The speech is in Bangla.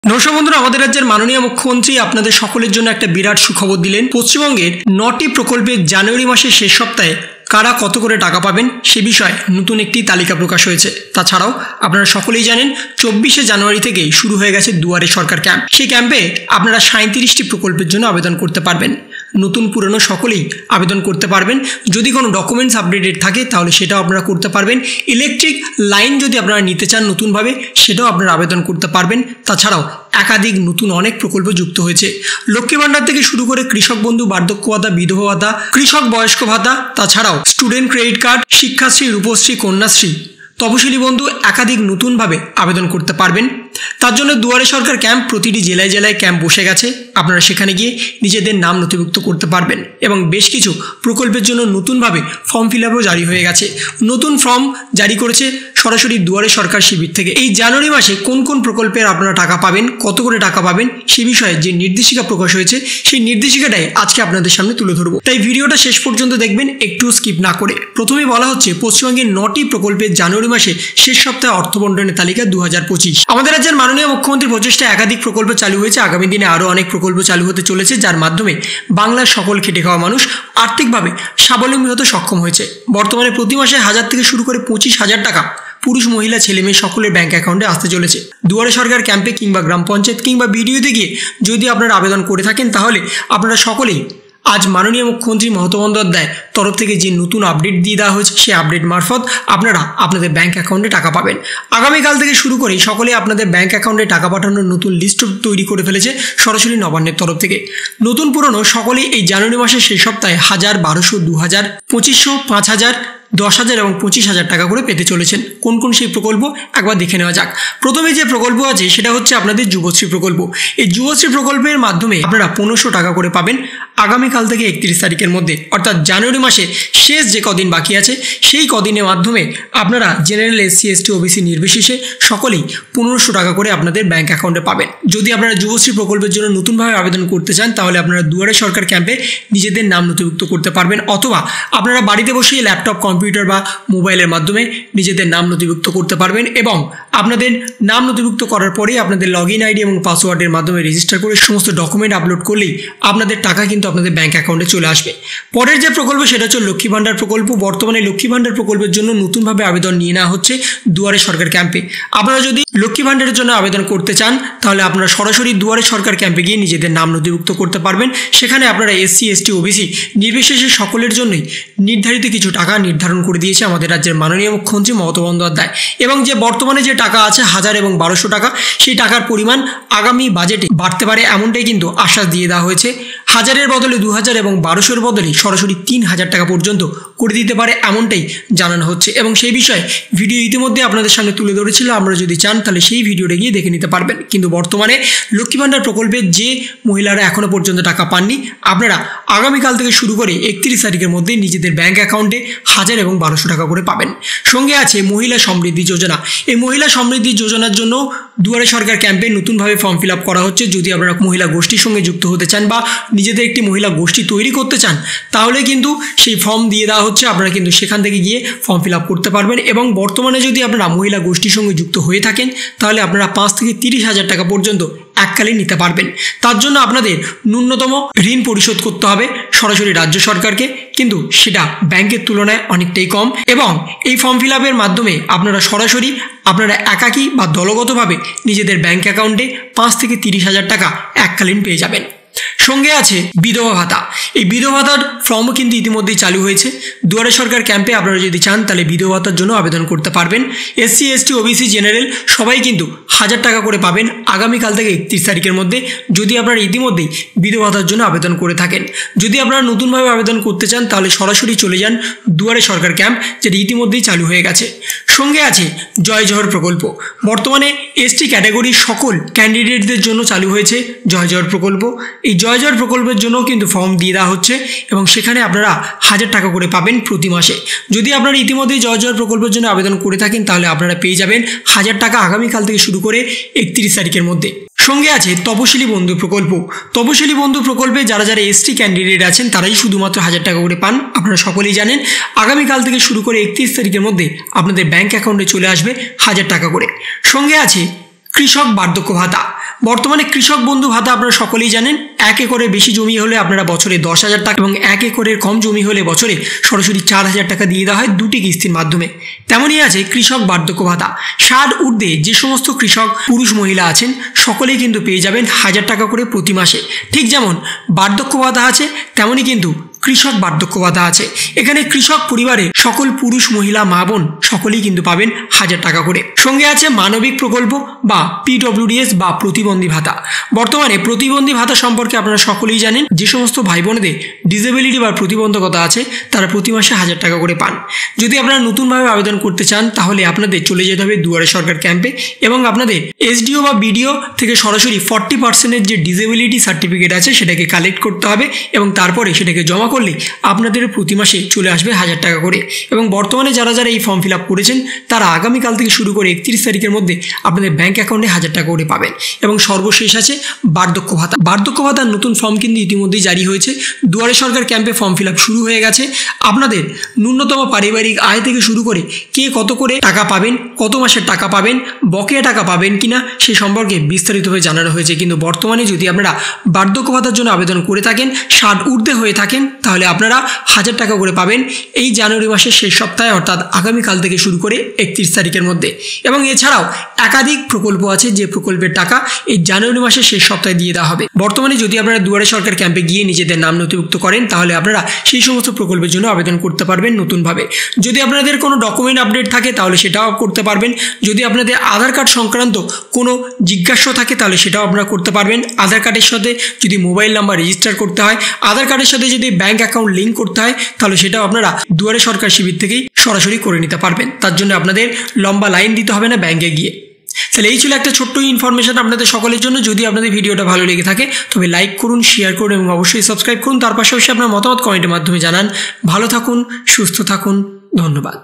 নমস্কার বন্ধুরা, আমাদের রাজ্যের মাননীয় মুখ্যমন্ত্রী আপনাদের সকলের জন্য একটা বিরাট সুখবর দিলেন। পশ্চিমবঙ্গের 9টি প্রকল্পে জানুয়ারি মাসের শেষ সপ্তাহে কারা কত করে টাকা পাবেন সে বিষয়ে নতুন একটি তালিকা প্রকাশ হয়েছে। তাছাড়াও আপনারা সকলেই জানেন 24শে জানুয়ারি থেকেই শুরু হয়ে গেছে দুয়ারে সরকার ক্যাম্প। সেই ক্যাম্পে আপনারা 37টি প্রকল্পের জন্য আবেদন করতে পারবেন। নতুন পুরনো সকলেই আবেদন করতে পারবেন। যদি কোনো ডকুমেন্টস আপডেটেড থাকে তাহলে সেটাও আপনারা করতে পারবেন। ইলেকট্রিক লাইন যদি আপনারা নিতে চান নতুনভাবে সেটাও আপনারা আবেদন করতে পারবেন। তাছাড়াও একাধিক নতুন অনেক প্রকল্প যুক্ত হয়েছে। লক্ষ্মী ভাণ্ডার থেকে শুরু করে কৃষক বন্ধু, বার্ধক্য ভাতা, বিধবা ভাতা, কৃষক বয়স্ক ভাতা, তাছাড়াও student credit card, Shikshashree, Rupashree, Kanyashree, তপশিলি বন্ধু একাধিক নতুনভাবে আবেদন করতে পারবেন। তার জন্য দুয়ারে সরকার ক্যাম্প প্রতিটি জেলায় জেলায় ক্যাম্প বসে গেছে। আপনারা সেখানে গিয়ে নিজেদের নাম নথিভুক্ত করতে পারবেন এবং বেশ কিছু প্রকল্পের জন্য নতুনভাবে ফর্ম ফিল আপও জারি হয়ে গেছে। নতুন ফর্ম জারি করেছে সরাসরি দুয়ারে সরকার শিবির থেকে। এই জানুয়ারি মাসে কোন কোন প্রকল্পের আপনারা টাকা পাবেন, কত করে টাকা পাবেন সে বিষয়ে যে নির্দেশিকা প্রকাশ হয়েছে সেই নির্দেশিকাটাই আজকে আপনাদের সামনে তুলে ধরবো। তাই ভিডিওটা শেষ পর্যন্ত দেখবেন, একটু স্কিপ না করে। প্রথমে বলা হচ্ছে পশ্চিমবঙ্গের 9টি প্রকল্পের জানুয়ারি মাসে শেষ সপ্তাহে অর্থ বন্টনের তালিকা 2025। আমাদের রাজ্যের মাননীয় মুখ্যমন্ত্রীর প্রচেষ্টায় একাধিক প্রকল্প চালু হয়েছে। আগামী দিনে আরও অনেক প্রকল্প চালু হতে চলেছে, যার মাধ্যমে বাংলার সকল খেটে খাওয়া মানুষ আর্থিকভাবে স্বাবলম্বী হতে সক্ষম হয়েছে। বর্তমানে প্রতি মাসে 1000 থেকে শুরু করে 25,000 টাকা পুরুষ, মহিলা, ছেলে মেয়ে সকলের ব্যাংক অ্যাকাউন্টে আসতে চলেছে। দুয়ারে সরকার ক্যাম্পে কিংবা গ্রাম পঞ্চায়েত কিংবা বিডিওতে গিয়ে যদি আপনারা আবেদন করে থাকেন তাহলে আপনারা সকলেই আজ মাননীয় মুখ্যমন্ত্রী মমতা বন্দ্যোপাধ্যায় তরফ থেকে যে নতুন আপডেট দিয়ে দেওয়া হয়েছে সেই আপডেট মারফত আপনারা আপনাদের ব্যাংক অ্যাকাউন্টে টাকা পাবেন। আগামীকাল থেকে শুরু করে সকলে আপনাদের ব্যাংক অ্যাকাউন্টে টাকা পাঠানোর নতুন লিস্ট তৈরি করে ফেলেছে সরাসরি নবান্নের তরফ থেকে। নতুন পুরনো সকলেই এই জানুয়ারি মাসের শেষ সপ্তাহে 1000, 1200, 2000, 2500, 5000, 10,000 এবং 25,000 টাকা করে পেতে চলেছেন। কোন কোন সেই প্রকল্প একবার দেখে নেওয়া যাক। প্রথমে যে প্রকল্প আছে সেটা হচ্ছে আপনাদের যুবশ্রী প্রকল্প। এই যুবশ্রী প্রকল্পের মাধ্যমে আপনারা 1500 টাকা করে পাবেন আগামীকাল থেকে 31 তারিখের মধ্যে, অর্থাৎ জানুয়ারি মাসে শেষ যে কদিন বাকি আছে সেই কদিনের মাধ্যমে আপনারা জেনারেল, SC, ST, OBC নির্বিশেষে সকলেই 1500 টাকা করে আপনাদের ব্যাংক অ্যাকাউন্টে পাবেন। যদি আপনারা যুবশ্রী প্রকল্পের জন্য নতুনভাবে আবেদন করতে চান তাহলে আপনারা দুয়ারে সরকার ক্যাম্পে নিজেদের নাম নথিভুক্ত করতে পারবেন, অথবা আপনারা বাড়িতে বসেই ল্যাপটপ, কম্পিউটার বা মোবাইলের মাধ্যমে নিজেদের নাম নথিভুক্ত করতে পারবেন এবং আপনাদের নাম নথিভুক্ত করার পরেই আপনাদের লগইন আইডি এবং পাসওয়ার্ডের মাধ্যমে রেজিস্টার করে সমস্ত ডকুমেন্ট আপলোড করলেই আপনাদের টাকা কিন্তু আপনাদের ব্যাংক অ্যাকাউন্টে চলে আসবে। পরের যে প্রকল্প সেটা হচ্ছে লক্ষ্মী ভাণ্ডার প্রকল্প। বর্তমানে লক্ষ্মী ভাণ্ডার প্রকল্পের জন্য নতুনভাবে আবেদন নিয়ে নেওয়া হচ্ছে দুয়ারে সরকার ক্যাম্পে। আপনারা যদি লক্ষ্মী ভাণ্ডারের জন্য আবেদন করতে চান তাহলে আপনারা সরাসরি দুয়ারে সরকার ক্যাম্পে গিয়ে নিজেদের নাম নথিভুক্ত করতে পারবেন। সেখানে আপনারা SC, ST, OBC নির্বিশেষে সকলের জন্যই নির্ধারিত কিছু টাকা নির্ধারণ করে দিয়েছে আমাদের রাজ্যের মাননীয় মুখ্যমন্ত্রী মমতা বন্দ্যোপাধ্যায়। এবং যে বর্তমানে যে টাকা আছে 1000 এবং 1200 টাকা, সেই টাকার পরিমাণ আগামী বাজেটে বাড়তে পারে এমনটাই কিন্তু আশ্বাস দিয়ে দেওয়া হয়েছে। 1000-এর বদলে 2000 এবং 1200-এর বদলে সরাসরি 3000 টাকা পর্যন্ত করে দিতে পারে এমনটাই জানানো হচ্ছে এবং সেই বিষয়ে ভিডিও ইতিমধ্যে আপনাদের সামনে তুলে ধরেছিল। আমরা যদি চান তাহলে সেই ভিডিওটা গিয়ে দেখে নিতে পারবেন। কিন্তু বর্তমানে লক্ষ্মী ভাণ্ডার প্রকল্পের যে মহিলারা এখনও পর্যন্ত টাকা পাননি আপনারা আগামীকাল থেকে শুরু করে 31 তারিখের মধ্যে নিজেদের ব্যাংক অ্যাকাউন্টে 1000 এবং 1200 টাকা করে পাবেন। সঙ্গে আছে মহিলা সমৃদ্ধি যোজনা। এই মহিলা সমৃদ্ধি যোজনার জন্য দুয়ারে সরকার ক্যাম্পে নতুনভাবে ফর্ম ফিল আপ করা হচ্ছে। যদি আপনারা মহিলা গোষ্ঠীর সঙ্গে যুক্ত হতে চান বা নিজেদের একটি মহিলা গোষ্ঠী তৈরি করতে চান তাহলে কিন্তু সেই ফর্ম দিয়ে দেওয়া হচ্ছে। আপনারা কিন্তু সেখান থেকে গিয়ে ফর্ম ফিল আপ করতে পারবেন এবং বর্তমানে যদি আপনারা মহিলা গোষ্ঠীর সঙ্গে যুক্ত হয়ে থাকেন তাহলে আপনারা 5 থেকে 30,000 টাকা পর্যন্ত এককালীন নিতে পারবেন। তার জন্য আপনাদের ন্যূনতম ঋণ পরিশোধ করতে হবে সরাসরি রাজ্য সরকারকে, কিন্তু সেটা ব্যাংকের তুলনায় অনেকটাই কম এবং এই ফর্ম ফিল আপের মাধ্যমে আপনারা সরাসরি আপনারা একাকী বা দলগতভাবে নিজেদের ব্যাংক অ্যাকাউন্টে 5 থেকে 30,000 টাকা এককালীন পেয়ে যাবেন। সঙ্গে আছে বিধবা ভাতা। এই বিধবা ভাতার ফর্মও কিন্তু ইতিমধ্যেই চালু হয়েছে। দুয়ারে সরকার ক্যাম্পে আপনারা যদি চান তাহলে বিধবা ভাতার জন্য আবেদন করতে পারবেন। SC, ST, OBC, জেনারেল সবাই কিন্তু 1000 টাকা করে পাবেন আগামীকাল থেকে 31 তারিখের মধ্যে, যদি আপনারা ইতিমধ্যেই বিধবা ভাতার জন্য আবেদন করে থাকেন। যদি আপনারা নতুনভাবে আবেদন করতে চান তাহলে সরাসরি চলে যান দুয়ারে সরকার ক্যাম্প, যেটা ইতিমধ্যেই চালু হয়ে গেছে। সঙ্গে আছে জয় জহর প্রকল্প। বর্তমানে ST ক্যাটাগরির সকল ক্যান্ডিডেটদের জন্য চালু হয়েছে জয় জহর প্রকল্প। এই জয় জহর প্রকল্পের জন্য কিন্তু ফর্ম দিয়ে দেওয়া হচ্ছে এবং সেখানে আপনারা 1000 টাকা করে পাবেন প্রতি মাসে। যদি আপনারা ইতিমধ্যেই জয় জহর প্রকল্পের জন্য আবেদন করে থাকেন তাহলে আপনারা পেয়ে যাবেন 1000 টাকা আগামীকাল থেকে শুরু করে 31 তারিখের মধ্যে। সঙ্গে আছে তপশিলি বন্ধু প্রকল্প। তপশিলি বন্ধু প্রকল্পে যারা যারা ST ক্যান্ডিডেট আছেন তারাই শুধুমাত্র 1000 টাকা করে পান। আপনারা সকলেই জানেন আগামীকাল থেকে শুরু করে 31 তারিখের মধ্যে আপনাদের ব্যাংক অ্যাকাউন্টে চলে আসবে 1000 টাকা করে। সঙ্গে আছে কৃষক বার্ধক্য ভাতা। বর্তমানে কৃষক বন্ধু ভাতা আপনারা সকলেই জানেন, 1 একরের বেশি জমি হলে আপনারা বছরে 10,000 টাকা এবং 1 একরের কম জমি হলে বছরে সরাসরি 4,000 টাকা দিয়ে দেওয়া হয় 2টি কিস্তির মাধ্যমে। তেমনই আছে কৃষক বার্ধক্য ভাতা। 60 ঊর্ধ্বে যে সমস্ত কৃষক পুরুষ মহিলা আছেন সকলেই কিন্তু পেয়ে যাবেন 1,000 টাকা করে প্রতি মাসে। ঠিক যেমন বার্ধক্য ভাতা আছে তেমনই কিন্তু কৃষক বার্ধক্য ভাতা আছে। এখানে কৃষক পরিবারে সকল পুরুষ মহিলা মা বোন সকলেই কিন্তু পাবেন 1,000 টাকা করে। সঙ্গে আছে মানবিক প্রকল্প বা PWDS বা প্রতিবন্ধী ভাতা। বর্তমানে প্রতিবন্ধী ভাতা সম্পর্কে আপনারা সকলেই জানেন, যে সমস্ত ভাই বোনেদের ডিসেবিলিটি বা প্রতিবন্ধকতা আছে তারা প্রতি মাসে 1,000 টাকা করে পান। যদি আপনারা নতুনভাবে আবেদন করতে চান তাহলে আপনাদের চলে যেতে হবে দুয়ারে সরকার ক্যাম্পে এবং আপনাদের SDO বা BDO থেকে সরাসরি 40% যে ডিসেবিলিটি সার্টিফিকেট আছে সেটাকে কালেক্ট করতে হবে এবং তারপরে সেটাকে জমা করলে আপনাদের প্রতি মাসে চলে আসবে 1,000 টাকা করে। এবং বর্তমানে যারা যারা এই ফর্ম ফিল আপ করেছেন তারা আগামীকাল থেকে শুরু করে 31 তারিখের মধ্যে আপনাদের ব্যাংক অ্যাকাউন্টে 1,000 টাকা করে পাবেন। এবং সর্বশেষ আছে বার্ধক্য ভাতা। বার্ধক্য ভাতার নতুন ফর্ম কিন্তু ইতিমধ্যেই জারি হয়েছে। দুয়ারে সরকার ক্যাম্পে ফর্ম ফিল আপ শুরু হয়ে গেছে। আপনাদের ন্যূনতম পারিবারিক আয় থেকে শুরু করে কে কত করে টাকা পাবেন, কত মাসের টাকা পাবেন, বকেয়া টাকা পাবেন কিনা সে সম্পর্কে বিস্তারিতভাবে জানানো হয়েছে। কিন্তু বর্তমানে যদি আপনারা বার্ধক্য ভাতার জন্য আবেদন করে থাকেন, 60 ঊর্ধ্বে হয়ে থাকেন, তাহলে আপনারা 1,000 টাকা করে পাবেন এই জানুয়ারি মাসের শেষ সপ্তাহে, অর্থাৎ আগামীকাল থেকে শুরু করে 31 তারিখের মধ্যে। এবং এছাড়াও একাধিক প্রকল্প আছে যে প্রকল্পের টাকা এই জানুয়ারি মাসের শেষ সপ্তাহে দিয়ে দেওয়া হবে। বর্তমানে যদি আপনারা দুয়ারে সরকার ক্যাম্পে গিয়ে নিজেদের নাম নথিভুক্ত করেন তাহলে আপনারা সেই সমস্ত প্রকল্পের জন্য আবেদন করতে পারবেন নতুনভাবে। যদি আপনাদের কোনো ডকুমেন্ট আপডেট থাকে তাহলে সেটাও করতে পারবেন। যদি আপনাদের আধার কার্ড সংক্রান্ত কোনো জিজ্ঞাসা থাকে তাহলে সেটাও আপনারা করতে পারবেন। আধার কার্ডের সাথে যদি মোবাইল নাম্বার রেজিস্টার করতে হয়, আধার কার্ডের সাথে যদি ব্যাংক অ্যাকাউন্ট লিঙ্ক করতে হয় তাহলে সেটাও আপনারা দুয়ারে সরকার শিবির থেকেই সরাসরি করে নিতে পারবেন। তার জন্য আপনাদের লম্বা লাইন দিতে হবে না ব্যাংকে গিয়ে। তাহলে এই ছিল একটা ছোট্ট ইনফরমেশন আপনাদের সকলের জন্য। যদি আপনাদের ভিডিওটা ভালো লেগে থাকে তবে লাইক করুন, শেয়ার করুন এবং অবশ্যই সাবস্ক্রাইব করুন। তার পাশাপাশি আপনার মতামত কমেন্টের মাধ্যমে জানান। ভালো থাকুন, সুস্থ থাকুন, ধন্যবাদ।